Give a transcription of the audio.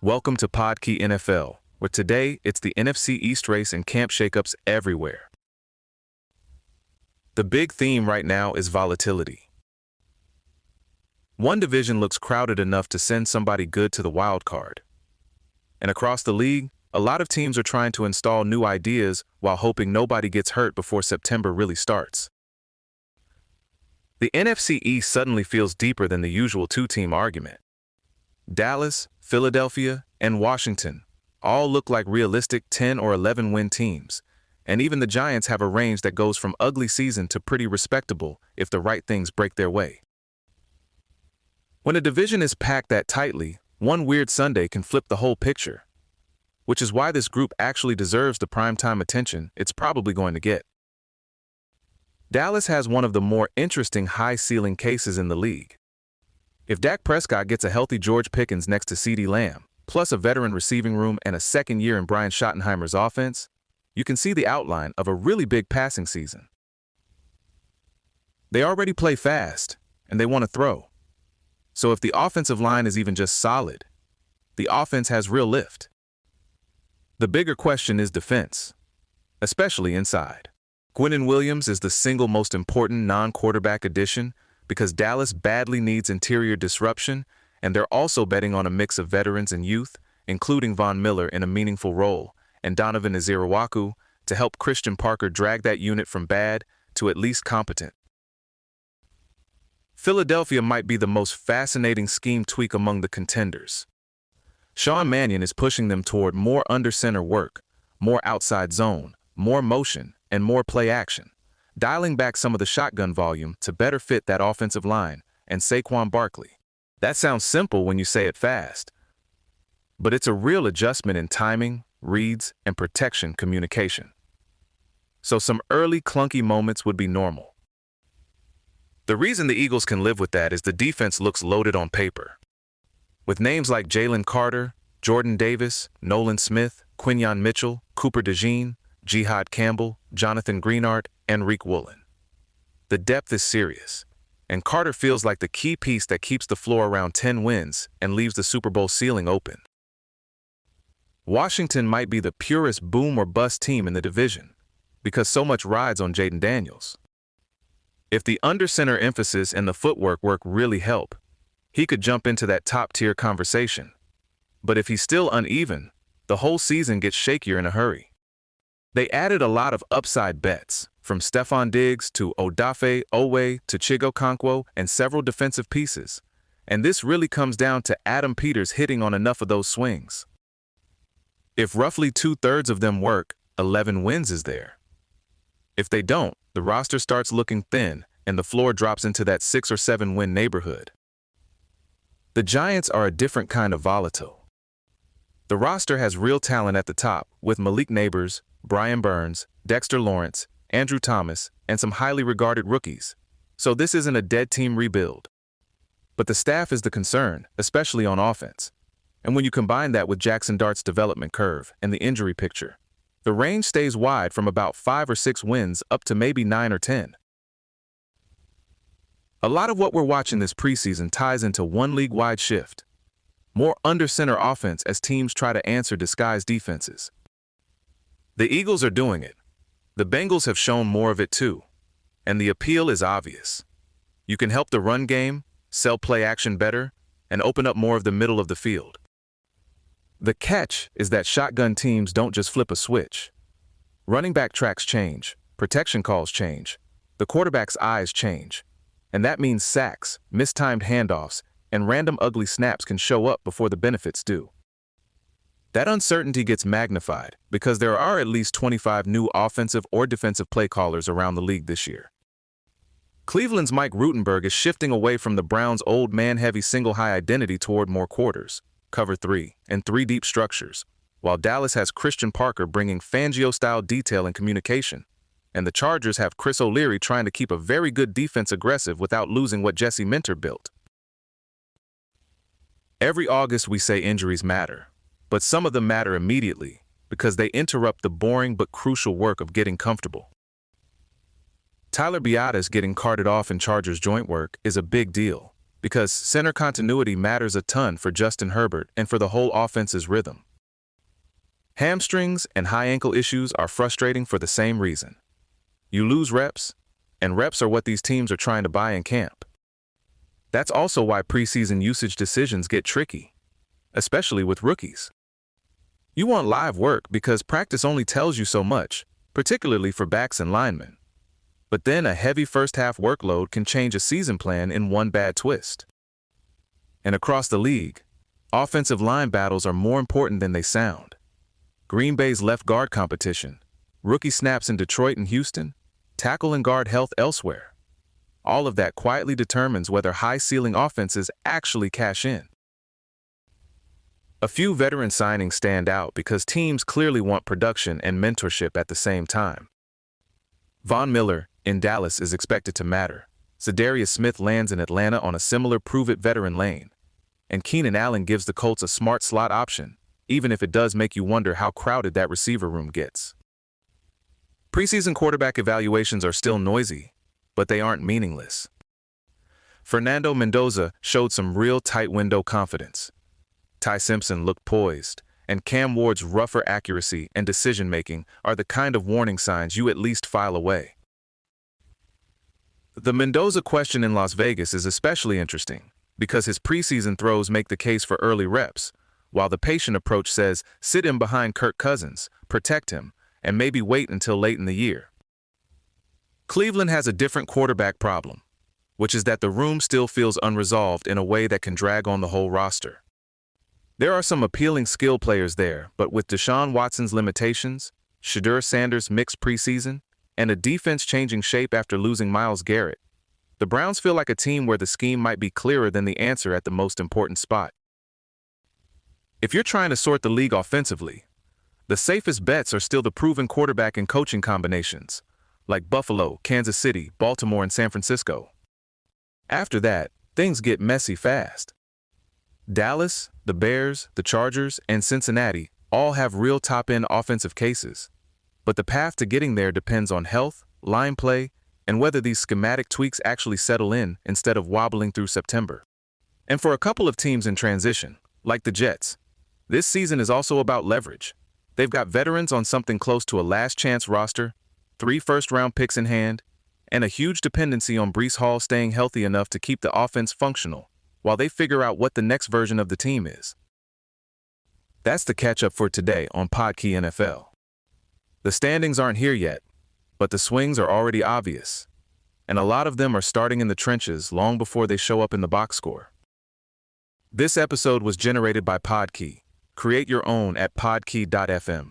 Welcome to Podkey NFL, where today it's the NFC East race and camp shakeups everywhere. The big theme right now is volatility. One division looks crowded enough to send somebody good to the wild card. And across the league, a lot of teams are trying to install new ideas while hoping nobody gets hurt before September really starts. The NFC East suddenly feels deeper than the usual two-team argument. Dallas, Philadelphia, and Washington all look like realistic 10 or 11 win teams, and even the Giants have a range that goes from ugly season to pretty respectable if the right things break their way. When a division is packed that tightly, one weird Sunday can flip the whole picture, which is why this group actually deserves the primetime attention it's probably going to get. Dallas has one of the more interesting high-ceiling cases in the league. If Dak Prescott gets a healthy George Pickens next to CeeDee Lamb, plus a veteran receiving room and a second year in Brian Schottenheimer's offense, you can see the outline of a really big passing season. They already play fast, and they want to throw. So if the offensive line is even just solid, the offense has real lift. The bigger question is defense, especially inside. Quinnen Williams is the single most important non-quarterback addition because Dallas badly needs interior disruption, and they're also betting on a mix of veterans and youth, including Von Miller in a meaningful role, and Donovan Ezirawaku to help Christian Parker drag that unit from bad to at least competent. Philadelphia might be the most fascinating scheme tweak among the contenders. Sean Mannion is pushing them toward more under-center work, more outside zone, more motion, and more play action, dialing back some of the shotgun volume to better fit that offensive line and Saquon Barkley. That sounds simple when you say it fast, but it's a real adjustment in timing, reads, and protection communication. So some early clunky moments would be normal. The reason the Eagles can live with that is the defense looks loaded on paper. With names like Jalen Carter, Jordan Davis, Nolan Smith, Quinyon Mitchell, Cooper DeJean, Jihad Campbell, Jonathan Greenard, and Riq Woolen. The depth is serious, and Carter feels like the key piece that keeps the floor around 10 wins and leaves the Super Bowl ceiling open. Washington might be the purest boom or bust team in the division, because so much rides on Jaden Daniels. If the under-center emphasis and the footwork work really help, he could jump into that top-tier conversation. But if he's still uneven, the whole season gets shakier in a hurry. They added a lot of upside bets, from Stephon Diggs to Odafe Oweh to Chigo Okonkwo and several defensive pieces, and this really comes down to Adam Peters hitting on enough of those swings. If roughly 2/3 of them work, 11 wins is there. If they don't, the roster starts looking thin and the floor drops into that 6 or 7 win neighborhood. The Giants are a different kind of volatile. The roster has real talent at the top with Malik Neighbors, Brian Burns, Dexter Lawrence, Andrew Thomas, and some highly regarded rookies. So this isn't a dead team rebuild. But the staff is the concern, especially on offense. And when you combine that with Jackson Dart's development curve and the injury picture, the range stays wide from about 5 or 6 wins up to maybe 9 or 10. A lot of what we're watching this preseason ties into one league-wide shift. More under-center offense as teams try to answer disguised defenses. The Eagles are doing it. The Bengals have shown more of it too. And the appeal is obvious. You can help the run game, sell play action better, and open up more of the middle of the field. The catch is that shotgun teams don't just flip a switch. Running back tracks change, protection calls change, the quarterback's eyes change. And that means sacks, mistimed handoffs, and random ugly snaps can show up before the benefits do. That uncertainty gets magnified because there are at least 25 new offensive or defensive play callers around the league this year. Cleveland's Mike Rutenberg is shifting away from the Browns' old man-heavy single-high identity toward more quarters, cover 3, and 3-deep structures, while Dallas has Christian Parker bringing Fangio-style detail and communication, and the Chargers have Chris O'Leary trying to keep a very good defense aggressive without losing what Jesse Minter built. Every August we say injuries matter. But some of them matter immediately because they interrupt the boring but crucial work of getting comfortable. Tyler Biadasz getting carted off in Chargers joint work is a big deal, because center continuity matters a ton for Justin Herbert and for the whole offense's rhythm. Hamstrings and high ankle issues are frustrating for the same reason. You lose reps, and reps are what these teams are trying to buy in camp. That's also why preseason usage decisions get tricky, especially with rookies. You want live work because practice only tells you so much, particularly for backs and linemen. But then a heavy first-half workload can change a season plan in one bad twist. And across the league, offensive line battles are more important than they sound. Green Bay's left guard competition, rookie snaps in Detroit and Houston, tackle and guard health elsewhere. All of that quietly determines whether high-ceiling offenses actually cash in. A few veteran signings stand out because teams clearly want production and mentorship at the same time. Von Miller in Dallas is expected to matter. Zadarius Smith lands in Atlanta on a similar prove-it veteran lane. And Keenan Allen gives the Colts a smart slot option, even if it does make you wonder how crowded that receiver room gets. Preseason quarterback evaluations are still noisy, but they aren't meaningless. Fernando Mendoza showed some real tight window confidence. Ty Simpson looked poised, and Cam Ward's rougher accuracy and decision-making are the kind of warning signs you at least file away. The Mendoza question in Las Vegas is especially interesting because his preseason throws make the case for early reps, while the patient approach says sit him behind Kirk Cousins, protect him, and maybe wait until late in the year. Cleveland has a different quarterback problem, which is that the room still feels unresolved in a way that can drag on the whole roster. There are some appealing skill players there, but with Deshaun Watson's limitations, Shedeur Sanders' mixed preseason, and a defense changing shape after losing Myles Garrett, the Browns feel like a team where the scheme might be clearer than the answer at the most important spot. If you're trying to sort the league offensively, the safest bets are still the proven quarterback and coaching combinations, like Buffalo, Kansas City, Baltimore, and San Francisco. After that, things get messy fast. Dallas, the Bears, the Chargers, and Cincinnati all have real top-end offensive cases, but the path to getting there depends on health, line play, and whether these schematic tweaks actually settle in instead of wobbling through September. And for a couple of teams in transition, like the Jets, this season is also about leverage. They've got veterans on something close to a last-chance roster, 3 first-round picks in hand, and a huge dependency on Breece Hall staying healthy enough to keep the offense functional while they figure out what the next version of the team is. That's the catch-up for today on Podkey NFL. The standings aren't here yet, but the swings are already obvious, and a lot of them are starting in the trenches long before they show up in the box score. This episode was generated by Podkey. Create your own at podkey.fm.